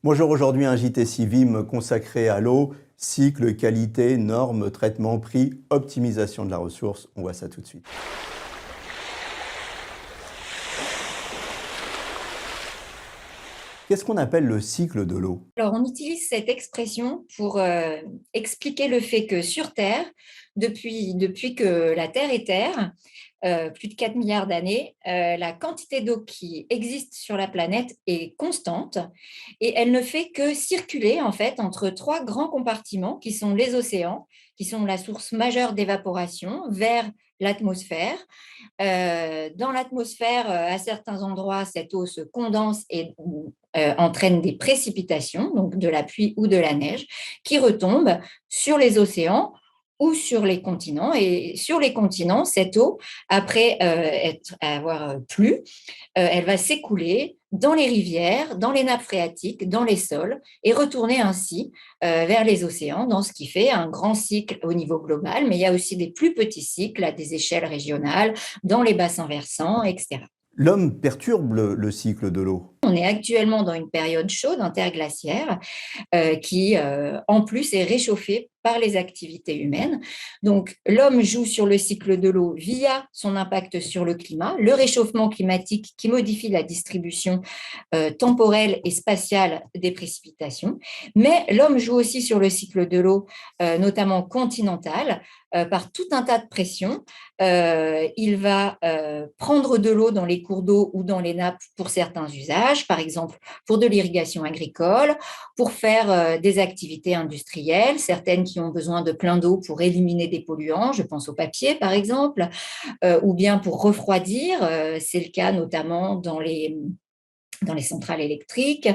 Bonjour, aujourd'hui un JT Civim consacré à l'eau, cycle, qualité, normes, traitement, prix, optimisation de la ressource. On voit ça tout de suite. Qu'est-ce qu'on appelle le cycle de l'eau? Alors, on utilise cette expression pour expliquer le fait que sur Terre, depuis que la Terre est Terre, plus de 4 milliards d'années, la quantité d'eau qui existe sur la planète est constante et elle ne fait que circuler en fait entre trois grands compartiments qui sont les océans, qui sont la source majeure d'évaporation vers l'atmosphère. Dans l'atmosphère, à certains endroits, cette eau se condense et entraîne des précipitations, donc de la pluie ou de la neige, qui retombent sur les océans ou sur les continents. Et sur les continents, cette eau, après avoir plu, elle va s'écouler dans les rivières, dans les nappes phréatiques, dans les sols, et retourner ainsi vers les océans, dans ce qui fait un grand cycle au niveau global, mais il y a aussi des plus petits cycles à des échelles régionales, dans les bassins versants, etc. L'homme perturbe le cycle de l'eau. On est actuellement dans une période chaude interglaciaire qui, en plus, est réchauffée par les activités humaines. Donc, l'homme joue sur le cycle de l'eau via son impact sur le climat, le réchauffement climatique qui modifie la distribution temporelle et spatiale des précipitations. Mais l'homme joue aussi sur le cycle de l'eau, notamment continental, par tout un tas de pressions. Il va prendre de l'eau dans les cours d'eau ou dans les nappes pour certains usages, par exemple pour de l'irrigation agricole, pour faire des activités industrielles, certaines qui ont besoin de plein d'eau pour éliminer des polluants, je pense au papier par exemple, ou bien pour refroidir, c'est le cas notamment dans les centrales électriques,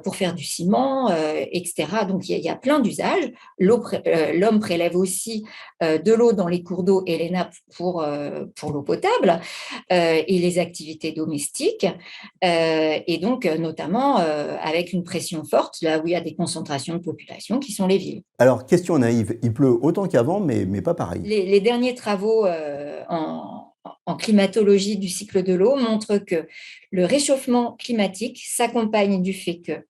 pour faire du ciment, etc. Donc, il y a plein d'usages. L'homme prélève aussi de l'eau dans les cours d'eau et les nappes pour l'eau potable et les activités domestiques. Et donc, notamment avec une pression forte, là où il y a des concentrations de population, qui sont les villes. Alors, question naïve, il pleut autant qu'avant, mais pas pareil. Les derniers travaux en climatologie du cycle de l'eau montrent que le réchauffement climatique s'accompagne du fait que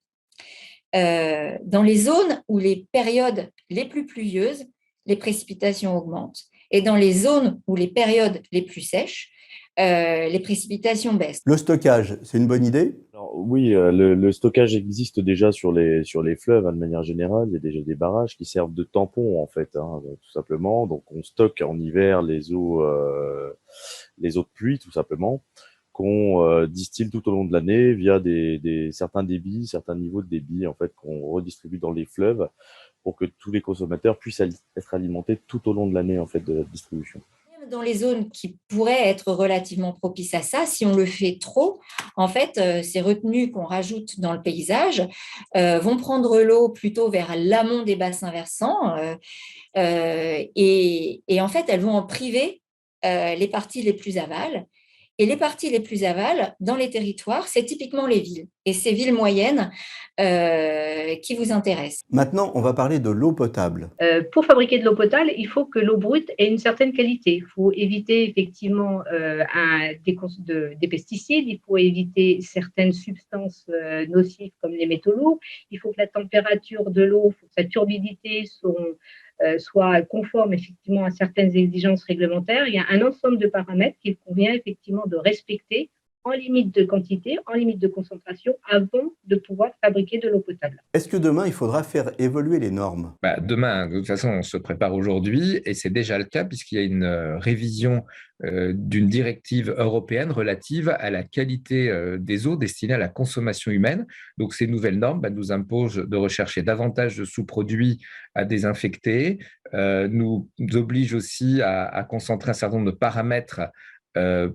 dans les zones où les périodes les plus pluvieuses, les précipitations augmentent. Et dans les zones où les périodes les plus sèches, les précipitations baissent. Le stockage, c'est une bonne idée? Alors, oui, le stockage existe déjà sur les fleuves, hein, de manière générale. Il y a déjà des barrages qui servent de tampons, en fait, hein, tout simplement. Donc, on stocke en hiver les eaux de pluie, tout simplement, qu'on distille tout au long de l'année via certains débits, certains niveaux de débit, en fait, qu'on redistribue dans les fleuves pour que tous les consommateurs puissent être alimentés tout au long de l'année, en fait, de la distribution. Dans les zones qui pourraient être relativement propices à ça, si on le fait trop, en fait, ces retenues qu'on rajoute dans le paysage vont prendre l'eau plutôt vers l'amont des bassins versants et en fait, elles vont en priver les parties les plus aval. Et les parties les plus aval, dans les territoires, c'est typiquement les villes. Et ces villes moyennes qui vous intéressent. Maintenant, on va parler de l'eau potable. Pour fabriquer de l'eau potable, il faut que l'eau brute ait une certaine qualité. Il faut éviter effectivement des pesticides, il faut éviter certaines substances nocives comme les métaux lourds. Il faut que la température de l'eau, sa turbidité soit conforme effectivement à certaines exigences réglementaires. Il y a un ensemble de paramètres qu'il convient effectivement de respecter en limite de quantité, en limite de concentration, avant de pouvoir fabriquer de l'eau potable. Est-ce que demain, il faudra faire évoluer les normes? Demain, de toute façon, on se prépare aujourd'hui et c'est déjà le cas puisqu'il y a une révision d'une directive européenne relative à la qualité des eaux destinées à la consommation humaine. Donc, ces nouvelles normes nous imposent de rechercher davantage de sous-produits à désinfecter, nous obligent aussi à concentrer un certain nombre de paramètres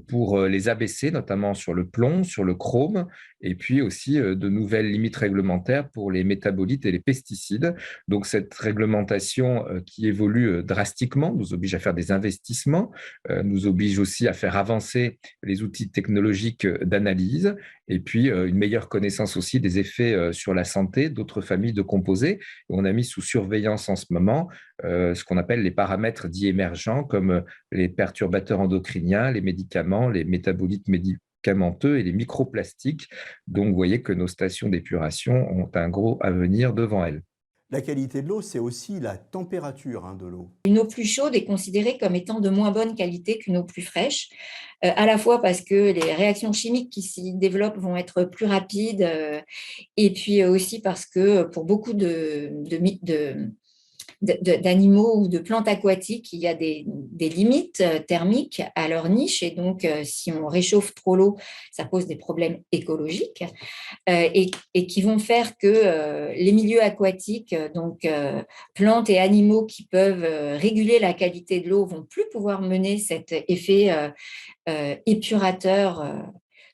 pour les abaisser, notamment sur le plomb, sur le chrome, et puis aussi de nouvelles limites réglementaires pour les métabolites et les pesticides. Donc cette réglementation qui évolue drastiquement nous oblige à faire des investissements, nous oblige aussi à faire avancer les outils technologiques d'analyse, et puis une meilleure connaissance aussi des effets sur la santé d'autres familles de composés. Et on a mis sous surveillance en ce moment ce qu'on appelle les paramètres dits émergents, comme les perturbateurs endocriniens, les médicaments, les métabolites médicamenteux et les microplastiques. Donc, vous voyez que nos stations d'épuration ont un gros avenir devant elles. La qualité de l'eau, c'est aussi la température de l'eau. Une eau plus chaude est considérée comme étant de moins bonne qualité qu'une eau plus fraîche, à la fois parce que les réactions chimiques qui s'y développent vont être plus rapides, et puis aussi parce que pour beaucoup d'animaux ou de plantes aquatiques, il y a des limites thermiques à leur niche, et donc si on réchauffe trop l'eau, ça pose des problèmes écologiques, et qui vont faire que les milieux aquatiques, donc plantes et animaux qui peuvent réguler la qualité de l'eau, vont plus pouvoir mener cet effet épurateur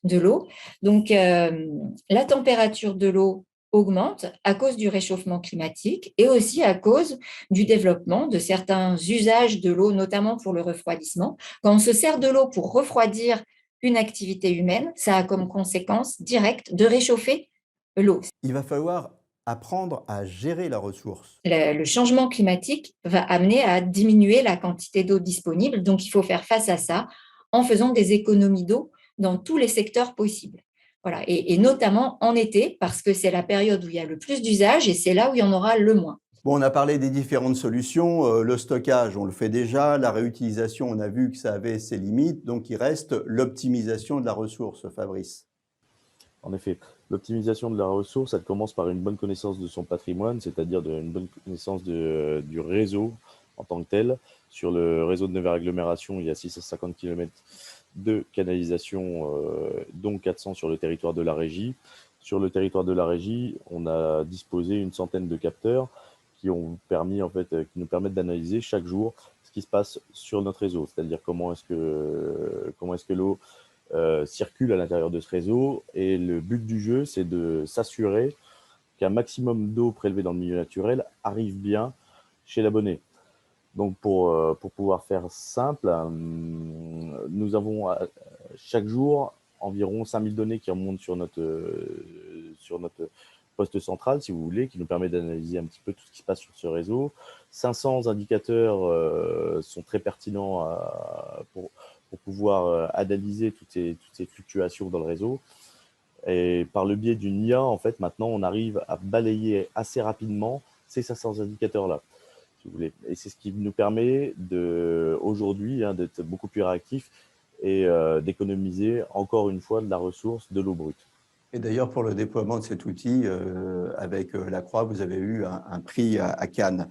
de l'eau. Donc la température de l'eau augmente à cause du réchauffement climatique et aussi à cause du développement de certains usages de l'eau, notamment pour le refroidissement. Quand on se sert de l'eau pour refroidir une activité humaine, ça a comme conséquence directe de réchauffer l'eau. Il va falloir apprendre à gérer la ressource. Le changement climatique va amener à diminuer la quantité d'eau disponible, donc il faut faire face à ça en faisant des économies d'eau dans tous les secteurs possibles. Voilà. Et notamment en été, parce que c'est la période où il y a le plus d'usage et c'est là où il y en aura le moins. Bon, on a parlé des différentes solutions. Le stockage, on le fait déjà. La réutilisation, on a vu que ça avait ses limites. Donc, il reste l'optimisation de la ressource, Fabrice. En effet, l'optimisation de la ressource, elle commence par une bonne connaissance de son patrimoine, c'est-à-dire une bonne connaissance du réseau en tant que tel. Sur le réseau de Nevers Agglomération, il y a 650 km de canalisation, dont 400 sur le territoire de la régie. Sur le territoire de la régie, on a disposé une centaine de capteurs qui nous permettent d'analyser chaque jour ce qui se passe sur notre réseau, c'est-à-dire comment est-ce que l'eau circule à l'intérieur de ce réseau. Et le but du jeu, c'est de s'assurer qu'un maximum d'eau prélevée dans le milieu naturel arrive bien chez l'abonné. Donc, pour pouvoir faire simple, nous avons chaque jour environ 5000 données qui remontent sur notre poste central, si vous voulez, qui nous permet d'analyser un petit peu tout ce qui se passe sur ce réseau. 500 indicateurs sont très pertinents pour pouvoir analyser toutes ces fluctuations dans le réseau. Et par le biais d'une IA, en fait, maintenant, on arrive à balayer assez rapidement ces 500 indicateurs-là, si vous voulez. Et c'est ce qui nous permet aujourd'hui d'être beaucoup plus réactifs et d'économiser encore une fois de la ressource, de l'eau brute. Et d'ailleurs, pour le déploiement de cet outil, avec la Croix, vous avez eu un prix à Cannes.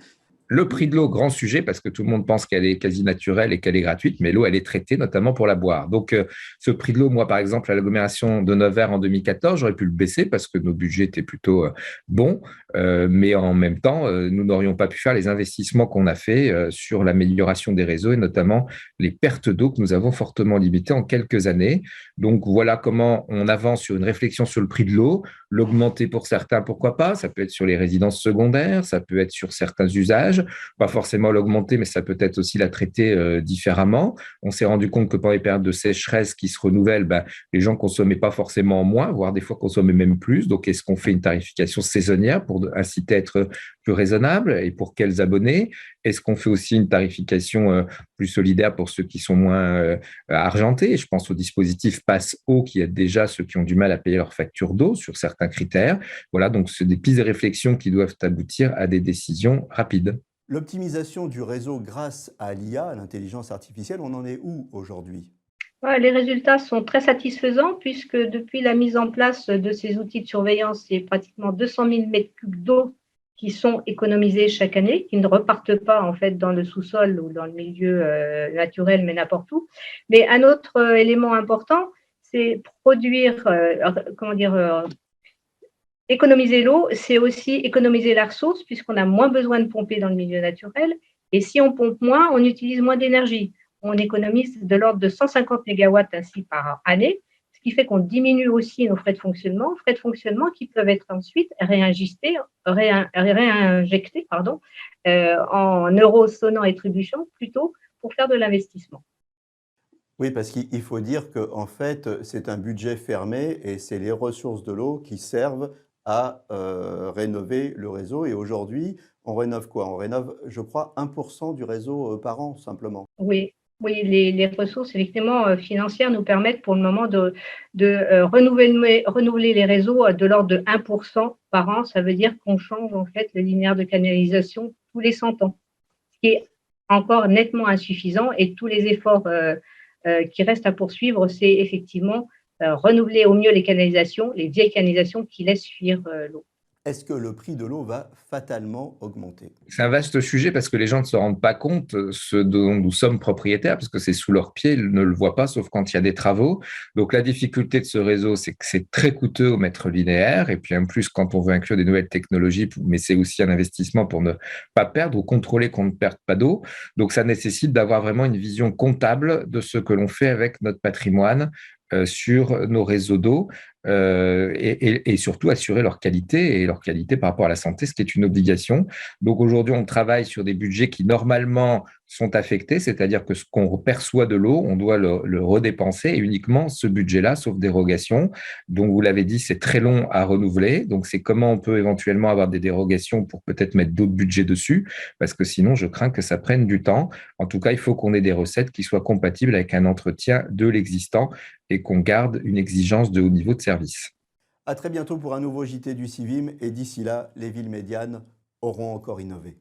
Le prix de l'eau, grand sujet, parce que tout le monde pense qu'elle est quasi naturelle et qu'elle est gratuite, mais l'eau, elle est traitée notamment pour la boire. Donc, ce prix de l'eau, moi, par exemple, à l'agglomération de Nevers en 2014, j'aurais pu le baisser parce que nos budgets étaient plutôt bons, mais en même temps, nous n'aurions pas pu faire les investissements qu'on a fait sur l'amélioration des réseaux et notamment les pertes d'eau que nous avons fortement limitées en quelques années. Donc, voilà comment on avance sur une réflexion sur le prix de l'eau. L'augmenter pour certains, pourquoi pas? Ça peut être sur les résidences secondaires, ça peut être sur certains usages. Pas forcément l'augmenter, mais ça peut être aussi la traiter différemment. On s'est rendu compte que pendant les périodes de sécheresse qui se renouvellent, les gens consommaient pas forcément moins, voire des fois consommaient même plus. Donc, est-ce qu'on fait une tarification saisonnière pour inciter à être plus raisonnable et pour quels abonnés? Est-ce qu'on fait aussi une tarification plus solidaire pour ceux qui sont moins argentés? Je pense au dispositif Pass Eau qui aide déjà ceux qui ont du mal à payer leur facture d'eau sur certains critères. Voilà, donc c'est des pistes de réflexion qui doivent aboutir à des décisions rapides. L'optimisation du réseau grâce à l'IA, à l'intelligence artificielle, on en est où aujourd'hui? Les résultats sont très satisfaisants puisque depuis la mise en place de ces outils de surveillance, c'est pratiquement 200 000 mètres cubes d'eau qui sont économisés chaque année, qui ne repartent pas en fait dans le sous-sol ou dans le milieu naturel, mais n'importe où. Mais un autre élément important, c'est économiser l'eau, c'est aussi économiser la ressource puisqu'on a moins besoin de pomper dans le milieu naturel. Et si on pompe moins, on utilise moins d'énergie. On économise de l'ordre de 150 mégawatts ainsi par année, ce qui fait qu'on diminue aussi nos frais de fonctionnement qui peuvent être ensuite réinjectés en euros sonnants et trébuchants plutôt pour faire de l'investissement. Oui, parce qu'il faut dire qu'en fait, c'est un budget fermé et c'est les ressources de l'eau qui servent à rénover le réseau. Et aujourd'hui, on rénove quoi? On rénove, je crois, 1% du réseau par an, simplement. Oui, Oui, les ressources effectivement financières nous permettent pour le moment de renouveler les réseaux de l'ordre de 1% par an. Ça veut dire qu'on change en fait le linéaire de canalisation tous les 100 ans, ce qui est encore nettement insuffisant et tous les efforts qui restent à poursuivre, c'est effectivement renouveler au mieux les canalisations, les vieilles canalisations qui laissent fuir l'eau. Est-ce que le prix de l'eau va fatalement augmenter? C'est un vaste sujet parce que les gens ne se rendent pas compte, ceux dont nous sommes propriétaires, parce que c'est sous leurs pieds, ils ne le voient pas, sauf quand il y a des travaux. Donc la difficulté de ce réseau, c'est que c'est très coûteux au mètre linéaire, et puis en plus, quand on veut inclure des nouvelles technologies, mais c'est aussi un investissement pour ne pas perdre ou contrôler qu'on ne perde pas d'eau. Donc ça nécessite d'avoir vraiment une vision comptable de ce que l'on fait avec notre patrimoine sur nos réseaux d'eau et surtout assurer leur qualité et leur qualité par rapport à la santé, ce qui est une obligation. Donc aujourd'hui, on travaille sur des budgets qui normalement sont affectés, c'est-à-dire que ce qu'on perçoit de l'eau, on doit le redépenser et uniquement ce budget-là, sauf dérogation. Donc vous l'avez dit, c'est très long à renouveler. Donc c'est comment on peut éventuellement avoir des dérogations pour peut-être mettre d'autres budgets dessus, parce que sinon je crains que ça prenne du temps. En tout cas, il faut qu'on ait des recettes qui soient compatibles avec un entretien de l'existant et qu'on garde une exigence de haut niveau de service. À très bientôt pour un nouveau JT du Civim et d'ici là, les villes médianes auront encore innové.